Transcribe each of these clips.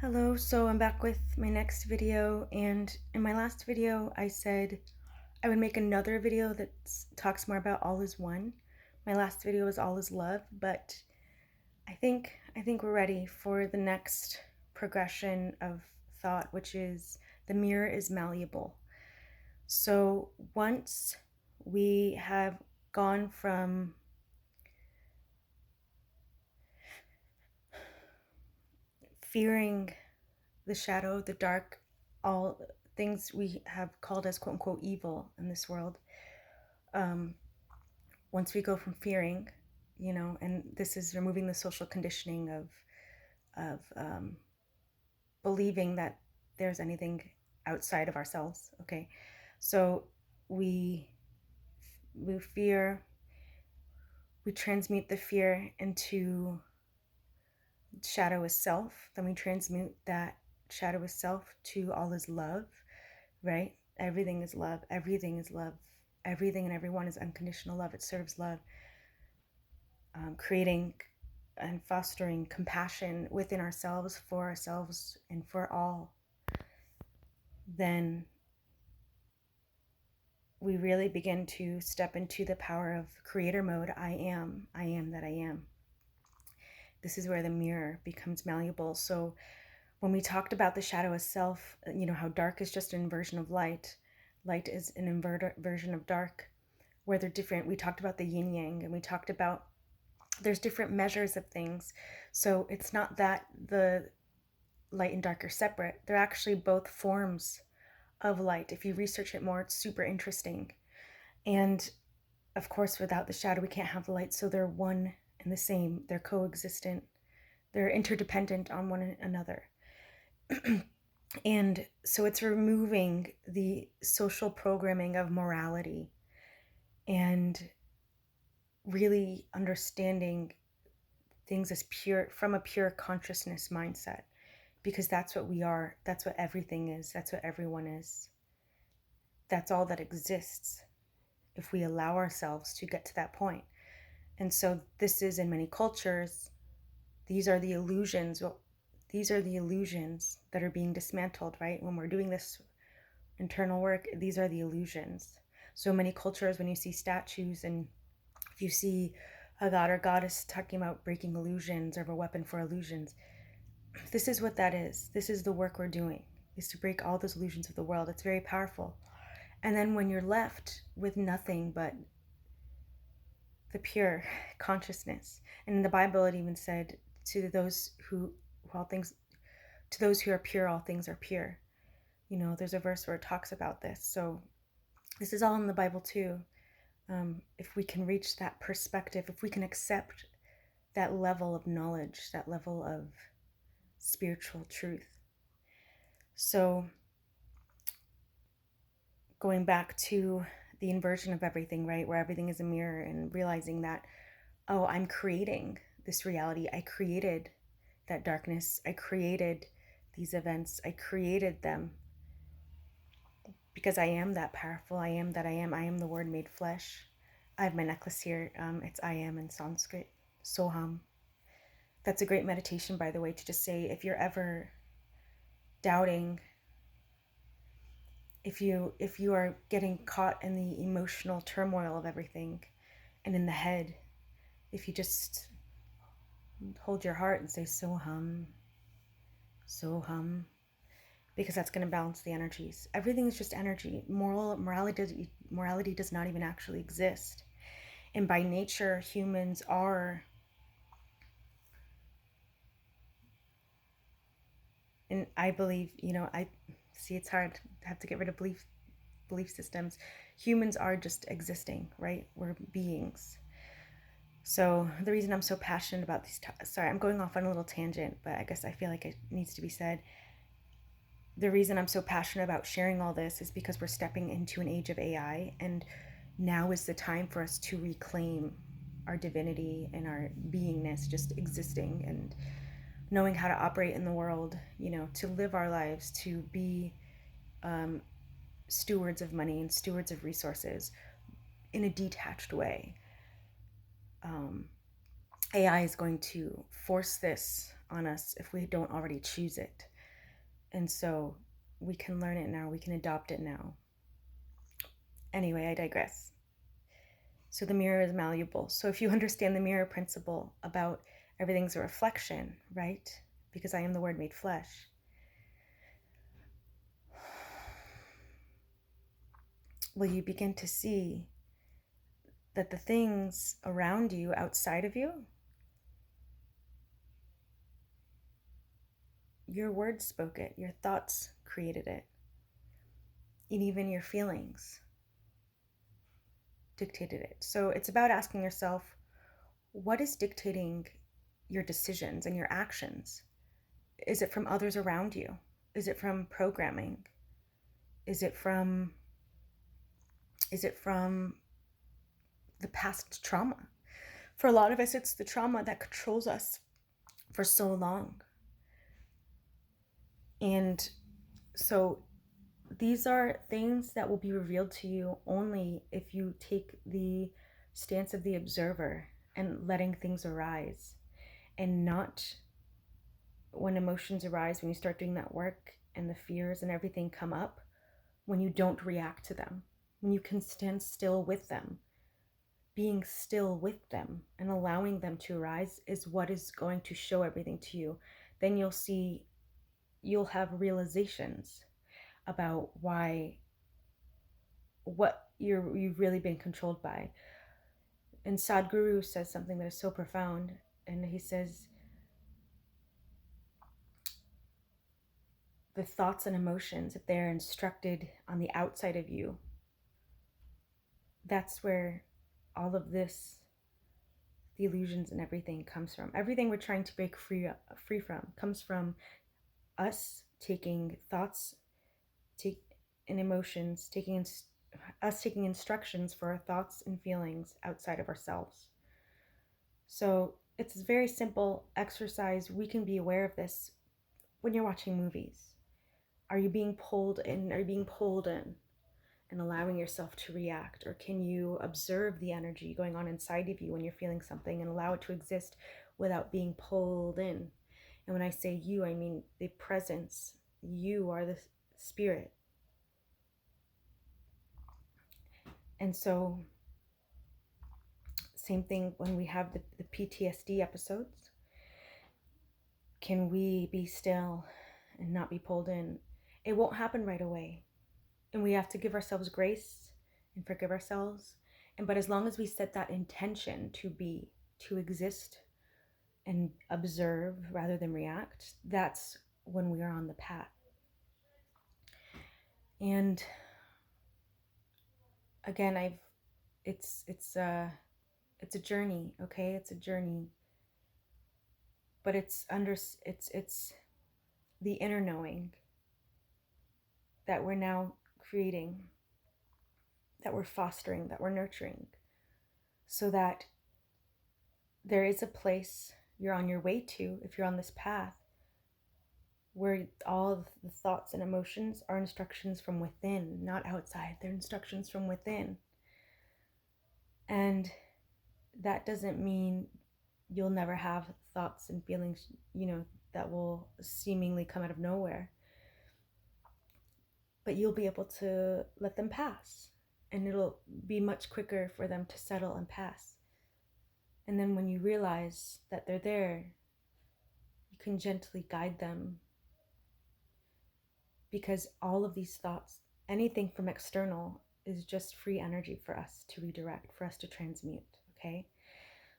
Hello, so I'm back with my next video, and in my last video I said I would make another video that talks more about all is one. My last video was all is love, but I think we're ready for the next progression of thought, which is the mirror is malleable. So once we have gone from fearing the shadow, the dark, all things we have called as quote unquote evil in this world. Um, Once we go from fearing, and this is removing the social conditioning of believing that there's anything outside of ourselves. Okay, so we we fear, we transmute the fear into shadow is self, then we transmute that shadow is self to all is love, right? Everything is love. Everything is love. Everything and everyone is unconditional love. It serves love, creating and fostering compassion within ourselves, for ourselves, and for all. Then we really begin to step into the power of creator mode. I am that I am. This is where the mirror becomes malleable. So when we talked about the shadow as self, how dark is just an inversion of light. Light is an inversion of dark, where they're different. We talked about the yin yang, and we talked about there's different measures of things. So it's not that the light and dark are separate. They're actually both forms of light. If you research it more, it's super interesting. And of course, without the shadow, we can't have the light. So they're one and the same. They're coexistent. They're interdependent on one another. And so it's removing the social programming of morality and really understanding things as pure, from a pure consciousness mindset, because that's what we are. That's what everything is. That's what everyone is. That's all that exists if we allow ourselves to get to that point. And so this is in many cultures, these are the illusions. These are the illusions that are being dismantled, right? When we're doing this internal work, these are the illusions. So many cultures, when you see statues and if you see a god or goddess talking about breaking illusions or a weapon for illusions, this is what that is. This is the work we're doing, is to break all those illusions of the world. It's very powerful. And then when you're left with nothing but the pure consciousness, and in the Bible it even said, to those who all things, to those who are pure, all things are pure. There's a verse where it talks about this. So this is all in the Bible too. If we can reach that perspective, if we can accept that level of knowledge, that level of spiritual truth. So going back to the inversion of everything, right, where everything is a mirror, and realizing that, oh, I'm creating this reality. I created that darkness. I created these events. I created them because I am that powerful. I am that I am. I am the word made flesh. I have my necklace here. It's I am in Sanskrit, Soham. That's a great meditation, by the way, to just say, if you're ever doubting, if you are getting caught in the emotional turmoil of everything and in the head, if you just hold your heart and say Soham, Soham, because that's going to balance the energies. Everything is just energy. Morality does not even actually exist. And by nature, humans are, and I believe, I see it's hard to have to get rid of belief systems. Humans are just existing, right? We're beings. So the reason I'm so passionate about these, sorry, I'm going off on a little tangent, but I guess I feel like it needs to be said. The reason I'm so passionate about sharing all this is because we're stepping into an age of AI, and now is the time for us to reclaim our divinity and our beingness, just existing and knowing how to operate in the world, to live our lives, to be stewards of money and stewards of resources in a detached way. AI is going to force this on us if we don't already choose it. And so we can learn it now, we can adopt it now. Anyway, I digress. So the mirror is malleable. So if you understand the mirror principle about everything's a reflection, right? Because I am the Word made flesh. Will you begin to see that the things around you, outside of you, your words spoke it, your thoughts created it, and even your feelings dictated it. So it's about asking yourself, what is dictating your decisions and your actions? Is it from others around you? Is it from programming? Is it from the past trauma? For a lot of us, it's the trauma that controls us for so long. And so these are things that will be revealed to you only if you take the stance of the observer and letting things arise, and not when emotions arise, when you start doing that work and the fears and everything come up, when you don't react to them, when you can stand still with them. Being still with them and allowing them to arise is what is going to show everything to you. Then you'll have realizations about what you've really been controlled by. And Sadhguru says something that is so profound, and he says, the thoughts and emotions, if they're instructed on the outside of you, that's where all of this, the illusions and everything comes from. Everything we're trying to break free from comes from us taking thoughts and emotions, taking instructions for our thoughts and feelings outside of ourselves. So it's a very simple exercise. We can be aware of this when you're watching movies. Are you being pulled in? Are you being pulled in and allowing yourself to react? Or can you observe the energy going on inside of you when you're feeling something and allow it to exist without being pulled in? And when I say you, I mean the presence. You are the spirit. And so, same thing when we have the PTSD episodes. Can we be still and not be pulled in? It won't happen right away. And we have to give ourselves grace and forgive ourselves. But as long as we set that intention to exist and observe rather than react, that's when we are on the path. And again, it's a journey, okay? It's a journey. But it's the inner knowing that we're now creating, that we're fostering, that we're nurturing, so that there is a place you're on your way to, if you're on this path, where all of the thoughts and emotions are instructions from within, not outside. They're instructions from within. And that doesn't mean you'll never have thoughts and feelings, that will seemingly come out of nowhere. But you'll be able to let them pass, and it'll be much quicker for them to settle and pass. And then when you realize that they're there, you can gently guide them, because all of these thoughts, anything from external, is just free energy for us to redirect, for us to transmute, okay?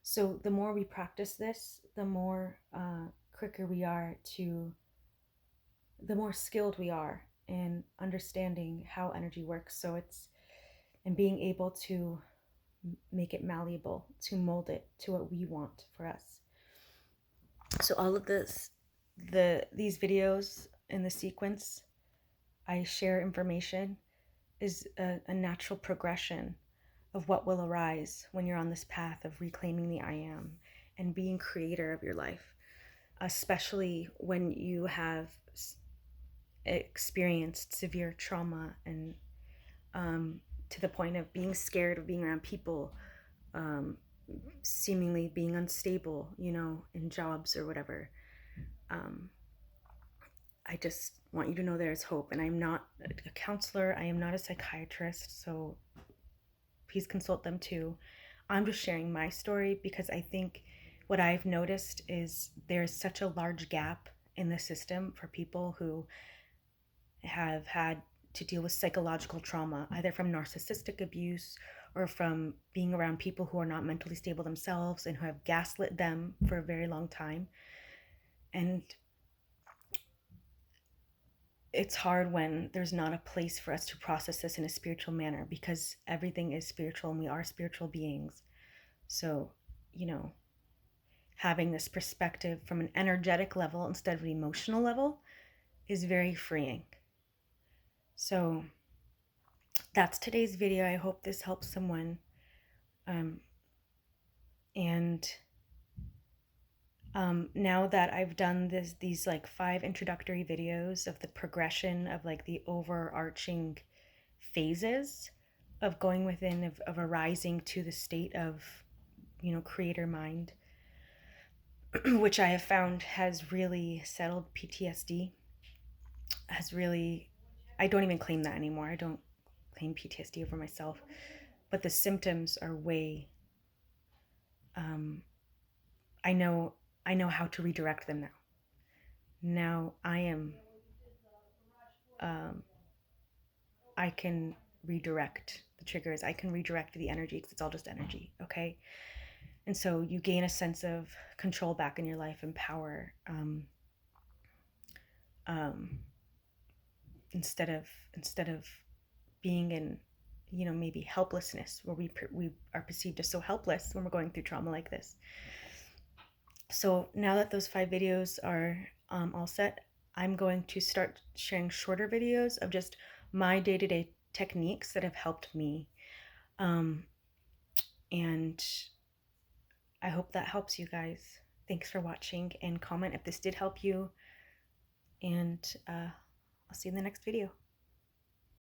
So the more we practice this, the more the more skilled we are in understanding how energy works. So and being able to make it malleable, to mold it to what we want for us. So all of these videos in the sequence, I share information, is a natural progression of what will arise when you're on this path of reclaiming the I am and being creator of your life, especially when you have experienced severe trauma and to the point of being scared of being around people, seemingly being unstable, in jobs or whatever. want you to know there's hope. And I'm not a counselor, I am not a psychiatrist, so please consult them too. I'm just sharing my story because I think what I've noticed is there's such a large gap in the system for people who have had to deal with psychological trauma, either from narcissistic abuse or from being around people who are not mentally stable themselves and who have gaslit them for a very long time. And it's hard when there's not a place for us to process this in a spiritual manner, because everything is spiritual and we are spiritual beings. So, you know, having this perspective from an energetic level instead of an emotional level is very freeing. So that's today's video. I hope this helps someone. And now that I've done these like 5 introductory videos of the progression of like the overarching phases of going within, of arising to the state of, you know, creator mind, which I have found has really settled PTSD, has really, I don't even claim that anymore. I don't claim PTSD over myself, but the symptoms are way, I know how to redirect them now. Now I am, I can redirect the triggers. I can redirect the energy, because it's all just energy, okay? And so you gain a sense of control back in your life and power, instead of being in, you know, maybe helplessness, where we are perceived as so helpless when we're going through trauma like this. So now that those 5 videos are all set, I'm going to start sharing shorter videos of just my day-to-day techniques that have helped me. And I hope that helps you guys. Thanks for watching, and comment if this did help you. And I'll see you in the next video.